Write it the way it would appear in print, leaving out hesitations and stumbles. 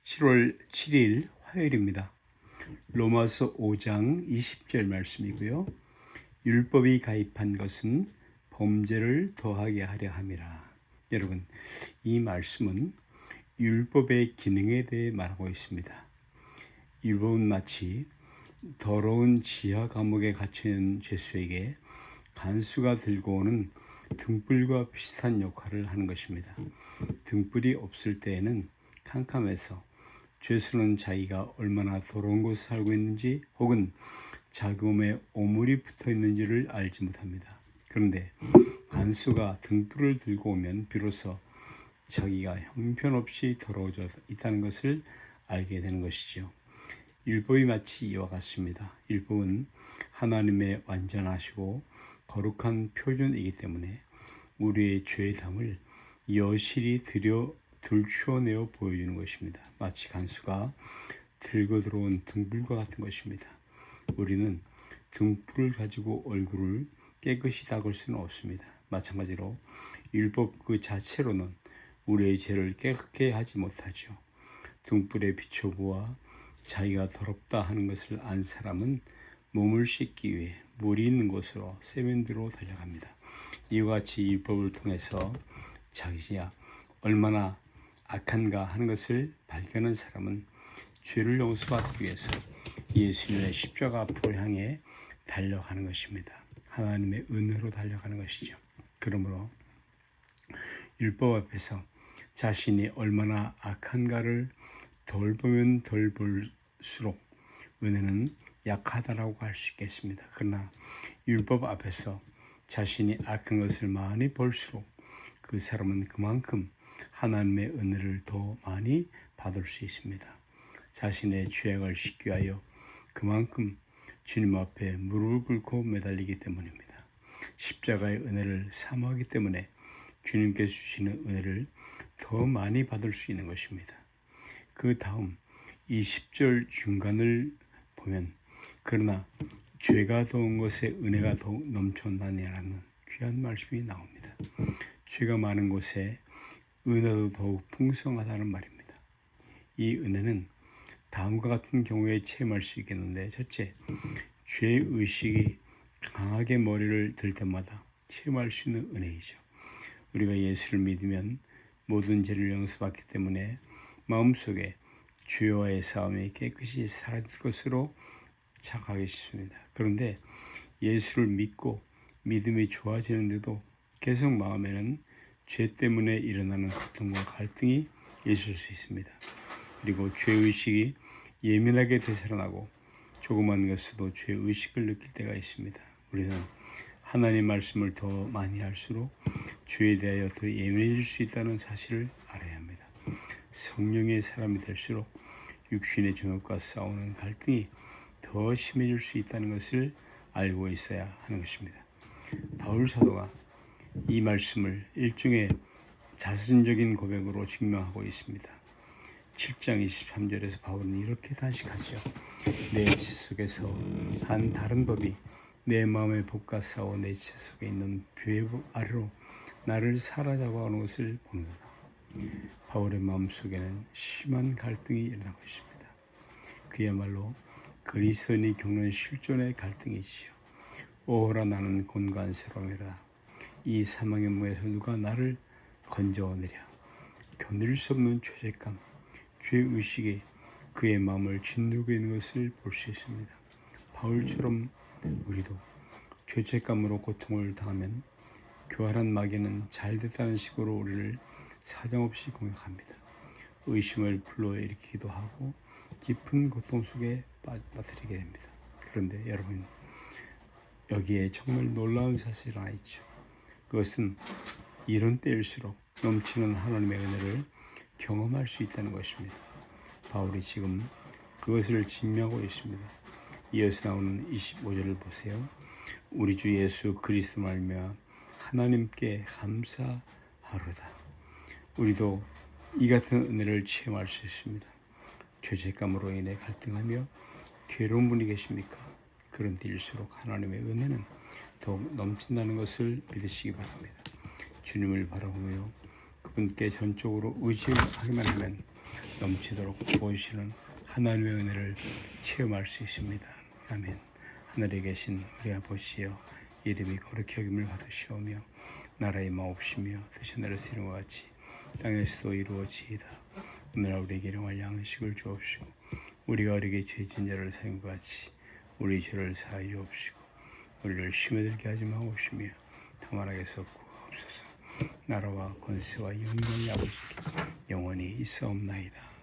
7월 7일 화요일입니다. 로마서 5장 20절 말씀이고요. 율법이 가입한 것은 범죄를 더하게 하려 함이라. 여러분, 이 말씀은 율법의 기능에 대해 말하고 있습니다. 율법은 마치 더러운 지하 감옥에 갇혀있는 죄수에게 간수가 들고 오는 등불과 비슷한 역할을 하는 것입니다. 등불이 없을 때에는 캄캄해서 죄수는 자기가 얼마나 더러운 곳에 살고 있는지 혹은 자기 몸에 오물이 붙어 있는지를 알지 못합니다. 그런데 간수가 등불을 들고 오면 비로소 자기가 형편없이 더러워져 있다는 것을 알게 되는 것이죠. 율법이 마치 이와 같습니다. 율법은 하나님의 완전하시고 거룩한 표준이기 때문에 우리의 죄의 담을 여실히 들추어내어 보여주는 것입니다. 마치 간수가 들고 들어온 등불과 같은 것입니다. 우리는 등불을 가지고 얼굴을 깨끗이 닦을 수는 없습니다. 마찬가지로 율법 그 자체로는 우리의 죄를 깨끗게 하지 못하죠. 등불에 비춰보아 자기가 더럽다 하는 것을 안 사람은 몸을 씻기 위해 물이 있는 곳으로 세면대로 달려갑니다. 이와 같이 율법을 통해서 자기가 얼마나 악한가 하는 것을 발견한 사람은 죄를 용서받기 위해서 예수님의 십자가 앞으로 향해 달려가는 것입니다. 하나님의 은혜로 달려가는 것이죠. 그러므로 율법 앞에서 자신이 얼마나 악한가를 덜 보면 덜 볼수록 은혜는 약하다라고 할 수 있겠습니다. 그러나 율법 앞에서 자신이 악한 것을 많이 볼수록 그 사람은 그만큼 하나님의 은혜를 더 많이 받을 수 있습니다. 자신의 죄악을 씻기 위하여 그만큼 주님 앞에 무릎을 꿇고 매달리기 때문입니다. 십자가의 은혜를 사모하기 때문에 주님께서 주시는 은혜를 더 많이 받을 수 있는 것입니다. 그 다음 20절 중간을 보면 그러나 죄가 더운 것에 은혜가 더욱 넘쳐나니라는 귀한 말씀이 나옵니다. 죄가 많은 곳에 은혜도 더욱 풍성하다는 말입니다. 이 은혜는 다음과 같은 경우에 체험할 수 있겠는데, 첫째, 죄의식이 강하게 머리를 들 때마다 체험할 수 있는 은혜이죠. 우리가 예수를 믿으면 모든 죄를 용서받기 때문에 마음속에 죄와의 싸움이 깨끗이 사라질 것으로 착각하기 쉽습니다. 그런데 예수를 믿고 믿음이 좋아지는데도 계속 마음에는 죄 때문에 일어나는 고통과 갈등이 있을 수 있습니다. 그리고 죄의식이 예민하게 되살아나고 조그만 것에도 죄의식을 느낄 때가 있습니다. 우리는 하나님 말씀을 더 많이 할수록 죄에 대하여 더 예민해질 수 있다는 사실을 알아야 합니다. 성령의 사람이 될수록 육신의 정욕과 싸우는 갈등이 더 심해질 수 있다는 것을 알고 있어야 하는 것입니다. 바울 사도가 이 말씀을 일종의 자선적인 고백으로 증명하고 있습니다. 7장 23절에서 바울은 이렇게 단식하죠. 내 지체 속에서 한 다른 법이 내 마음에 복과 싸워 내 지체 속에 있는 죄의 아래로 나를 사로잡아오는 것을 보는도다. 바울의 마음속에는 심한 갈등이 일어나고 있습니다. 그야말로 그리스도인이 겪는 실존의 갈등이지요. 오호라 나는 곤고한스러움이라. 이 사망의 문에서 누가 나를 건져오느냐. 견딜 수 없는 죄책감, 죄의식이 그의 마음을 짓누르고 있는 것을 볼 수 있습니다. 바울처럼 우리도 죄책감으로 고통을 당하면 교활한 마귀는 잘됐다는 식으로 우리를 사정없이 공격합니다. 의심을 불러일으키기도 하고 깊은 고통 속에 빠뜨리게 됩니다. 그런데 여러분, 여기에 정말 놀라운 사실이 하나 있죠. 그것은 이런 때일수록 넘치는 하나님의 은혜를 경험할 수 있다는 것입니다. 바울이 지금 그것을 증명하고 있습니다. 이어서 나오는 25절을 보세요. 우리 주 예수 그리스도 말미암아 하나님께 감사하로다. 우리도 이 같은 은혜를 체험할 수 있습니다. 죄책감으로 인해 갈등하며 괴로운 분이 계십니까? 그런 때일수록 하나님의 은혜는 더욱 넘친다는 것을 믿으시기 바랍니다. 주님을 바라보며 그분께 전적으로 의지하기만 하면 넘치도록 보여주시는 하나님의 은혜를 체험할 수 있습니다. 아멘. 하늘에 계신 우리 아버지여, 이름이 거룩히 여김을 받으시오며 나라의 마옵시며 뜻이 하늘에서 이룬 것 같이 땅에서도 이루어지이다. 오늘날 우리에게 일용할 양식을 주옵시고 우리가 우리에게 죄진 자를 사인 것 같이 우리 죄를 사하여 주옵시고 우리를 시험에 들게 하지 마옵시며 다만 악에서 구하옵소서. 나라와 권세와 영광이 아버지께 영원히 있사옵나이다.